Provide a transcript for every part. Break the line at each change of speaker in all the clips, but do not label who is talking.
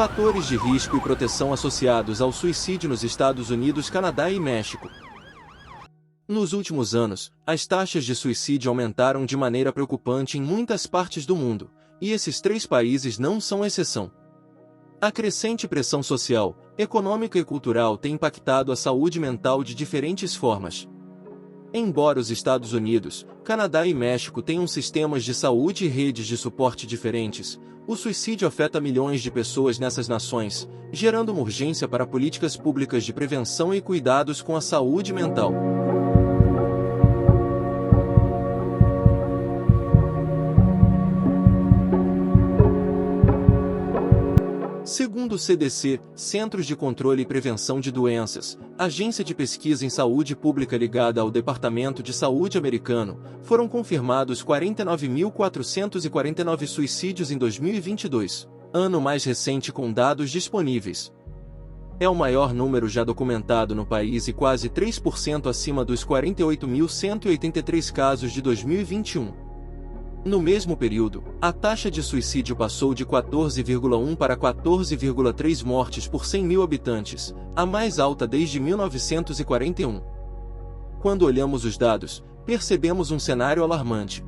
Fatores de risco e proteção associados ao suicídio nos Estados Unidos, Canadá e México. Nos últimos anos, as taxas de suicídio aumentaram de maneira preocupante em muitas partes do mundo, e esses três países não são exceção. A crescente pressão social, econômica e cultural tem impactado a saúde mental de diferentes formas. Embora os Estados Unidos, Canadá e México tenham sistemas de saúde e redes de suporte diferentes, o suicídio afeta milhões de pessoas nessas nações, gerando uma urgência para políticas públicas de prevenção e cuidados com a saúde mental. Segundo o CDC, Centros de Controle e Prevenção de Doenças, agência de pesquisa em saúde pública ligada ao Departamento de Saúde americano, foram confirmados 49.449 suicídios em 2022, ano mais recente com dados disponíveis. É o maior número já documentado no país e quase 3% acima dos 48.183 casos de 2021. No mesmo período, a taxa de suicídio passou de 14,1 para 14,3 mortes por 100 mil habitantes, a mais alta desde 1941. Quando olhamos os dados, percebemos um cenário alarmante.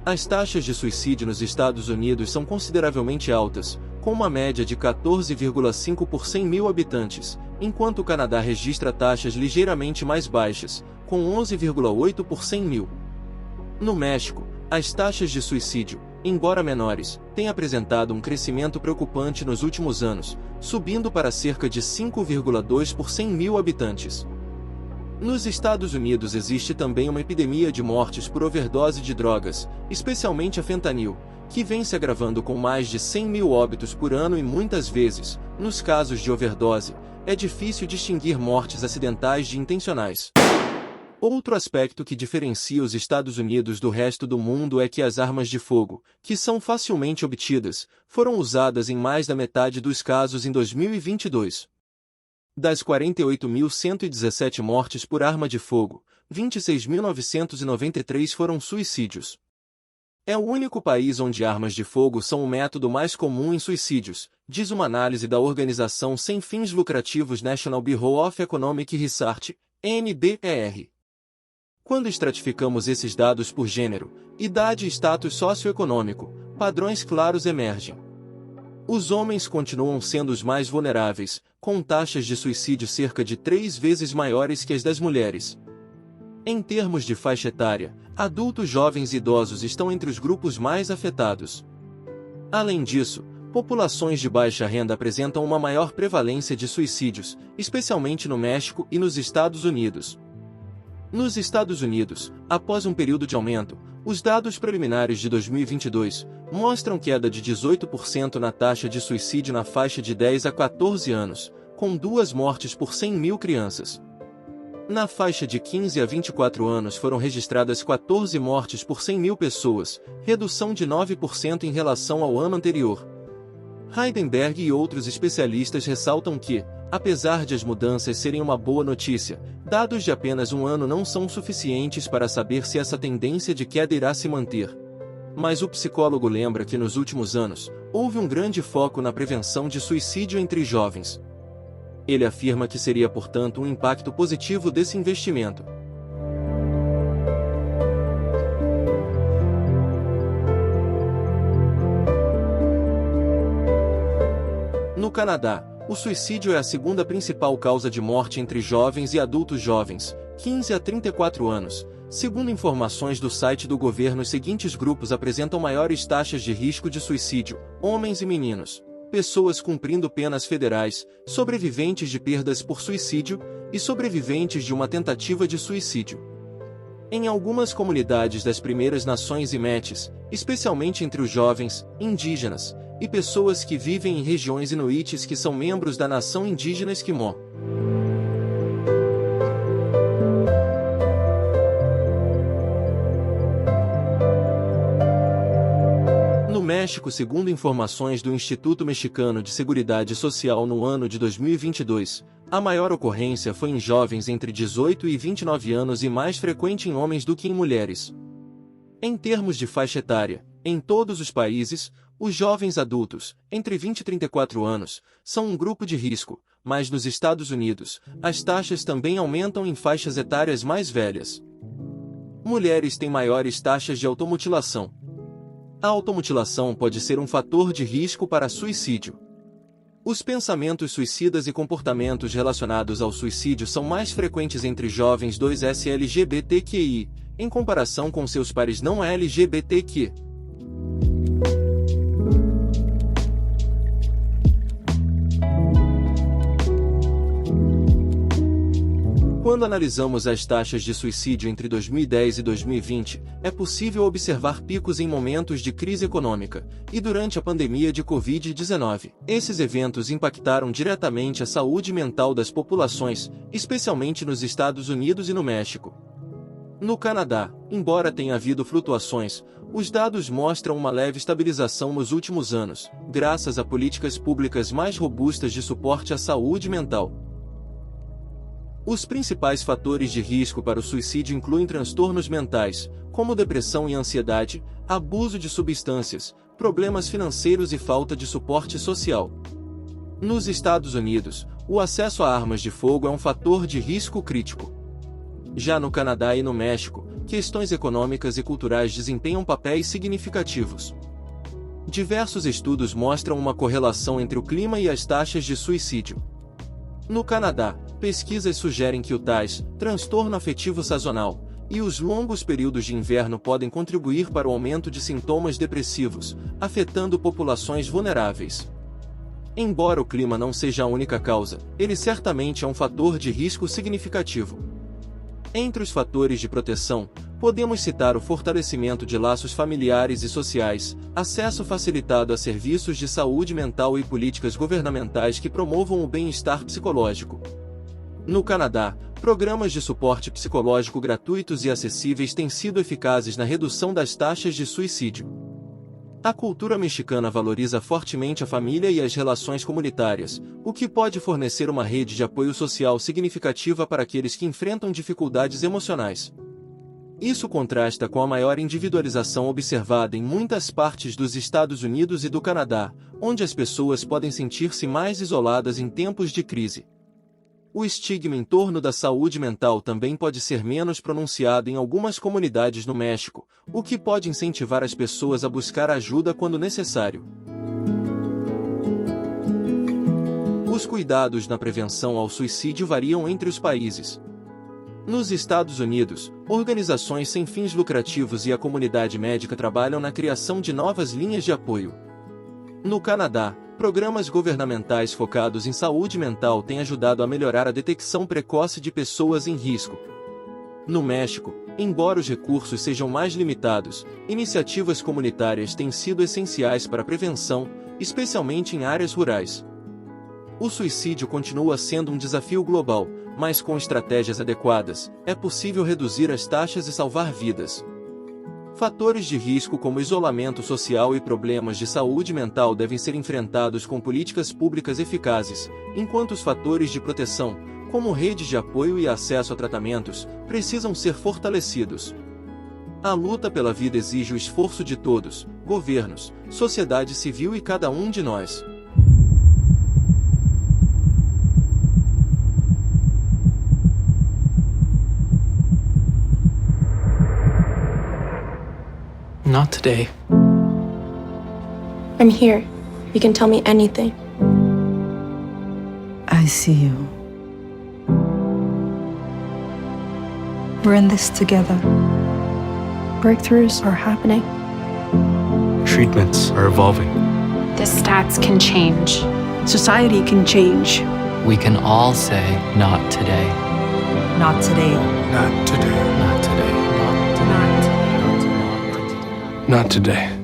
As taxas de suicídio nos Estados Unidos são consideravelmente altas, com uma média de 14,5 por 100 mil habitantes, enquanto o Canadá registra taxas ligeiramente mais baixas, com 11,8 por 100 mil. No México, as taxas de suicídio, embora menores, têm apresentado um crescimento preocupante nos últimos anos, subindo para cerca de 5,2 por 100 mil habitantes. Nos Estados Unidos existe também uma epidemia de mortes por overdose de drogas, especialmente a fentanil, que vem se agravando com mais de 100 mil óbitos por ano e muitas vezes, nos casos de overdose, é difícil distinguir mortes acidentais de intencionais. Outro aspecto que diferencia os Estados Unidos do resto do mundo é que as armas de fogo, que são facilmente obtidas, foram usadas em mais da metade dos casos em 2022. Das 48.117 mortes por arma de fogo, 26.993 foram suicídios. É o único país onde armas de fogo são o método mais comum em suicídios, diz uma análise da organização sem fins lucrativos National Bureau of Economic Research, NBER. Quando estratificamos esses dados por gênero, idade e status socioeconômico, padrões claros emergem. Os homens continuam sendo os mais vulneráveis, com taxas de suicídio cerca de 3 vezes maiores que as das mulheres. Em termos de faixa etária, adultos jovens e idosos estão entre os grupos mais afetados. Além disso, populações de baixa renda apresentam uma maior prevalência de suicídios, especialmente no México e nos Estados Unidos. Nos Estados Unidos, após um período de aumento, os dados preliminares de 2022 mostram queda de 18% na taxa de suicídio na faixa de 10 a 14 anos, com 2 mortes por 100 mil crianças. Na faixa de 15 a 24 anos foram registradas 14 mortes por 100 mil pessoas, redução de 9% em relação ao ano anterior. Heidenberg e outros especialistas ressaltam que, apesar de as mudanças serem uma boa notícia, dados de apenas um ano não são suficientes para saber se essa tendência de queda irá se manter. Mas o psicólogo lembra que nos últimos anos, houve um grande foco na prevenção de suicídio entre jovens. Ele afirma que seria, portanto, um impacto positivo desse investimento. No Canadá, o suicídio é a segunda principal causa de morte entre jovens e adultos jovens, 15 a 34 anos. Segundo informações do site do governo, os seguintes grupos apresentam maiores taxas de risco de suicídio: homens e meninos, pessoas cumprindo penas federais, sobreviventes de perdas por suicídio e sobreviventes de uma tentativa de suicídio. Em algumas comunidades das Primeiras Nações e Métis, especialmente entre os jovens, indígenas e pessoas que vivem em regiões inuites que são membros da nação indígena Esquimó. México, segundo informações do Instituto Mexicano de Seguridade Social, no ano de 2022, a maior ocorrência foi em jovens entre 18 e 29 anos e mais frequente em homens do que em mulheres. Em termos de faixa etária, em todos os países, os jovens adultos, entre 20 e 34 anos, são um grupo de risco, mas nos Estados Unidos, as taxas também aumentam em faixas etárias mais velhas. Mulheres têm maiores taxas de automutilação. A automutilação pode ser um fator de risco para suicídio. Os pensamentos suicidas e comportamentos relacionados ao suicídio são mais frequentes entre jovens 2S LGBTQI, em comparação com seus pares não LGBTQ. Quando analisamos as taxas de suicídio entre 2010 e 2020, é possível observar picos em momentos de crise econômica, e durante a pandemia de Covid-19. Esses eventos impactaram diretamente a saúde mental das populações, especialmente nos Estados Unidos e no México. No Canadá, embora tenha havido flutuações, os dados mostram uma leve estabilização nos últimos anos, graças a políticas públicas mais robustas de suporte à saúde mental. Os principais fatores de risco para o suicídio incluem transtornos mentais, como depressão e ansiedade, abuso de substâncias, problemas financeiros e falta de suporte social. Nos Estados Unidos, o acesso a armas de fogo é um fator de risco crítico. Já no Canadá e no México, questões econômicas e culturais desempenham papéis significativos. Diversos estudos mostram uma correlação entre o clima e as taxas de suicídio. No Canadá, pesquisas sugerem que o TAS, transtorno afetivo sazonal, e os longos períodos de inverno podem contribuir para o aumento de sintomas depressivos, afetando populações vulneráveis. Embora o clima não seja a única causa, ele certamente é um fator de risco significativo. Entre os fatores de proteção, podemos citar o fortalecimento de laços familiares e sociais, acesso facilitado a serviços de saúde mental e políticas governamentais que promovam o bem-estar psicológico. No Canadá, programas de suporte psicológico gratuitos e acessíveis têm sido eficazes na redução das taxas de suicídio. A cultura mexicana valoriza fortemente a família e as relações comunitárias, o que pode fornecer uma rede de apoio social significativa para aqueles que enfrentam dificuldades emocionais. Isso contrasta com a maior individualização observada em muitas partes dos Estados Unidos e do Canadá, onde as pessoas podem sentir-se mais isoladas em tempos de crise. O estigma em torno da saúde mental também pode ser menos pronunciado em algumas comunidades no México, o que pode incentivar as pessoas a buscar ajuda quando necessário. Os cuidados na prevenção ao suicídio variam entre os países. Nos Estados Unidos, organizações sem fins lucrativos e a comunidade médica trabalham na criação de novas linhas de apoio. No Canadá, programas governamentais focados em saúde mental têm ajudado a melhorar a detecção precoce de pessoas em risco. No México, embora os recursos sejam mais limitados, iniciativas comunitárias têm sido essenciais para a prevenção, especialmente em áreas rurais. O suicídio continua sendo um desafio global, mas com estratégias adequadas, é possível reduzir as taxas e salvar vidas. Fatores de risco como isolamento social e problemas de saúde mental devem ser enfrentados com políticas públicas eficazes, enquanto os fatores de proteção, como redes de apoio e acesso a tratamentos, precisam ser fortalecidos. A luta pela vida exige o esforço de todos, governos, sociedade civil e cada um de nós.
Not today.
I'm here. You can tell me anything.
I see you. We're in this together.
Breakthroughs are happening.
Treatments are evolving.
The stats can change.
Society can change.
We can all say, not today.
Not today.
Not today.
Not today.
Not.
Not today.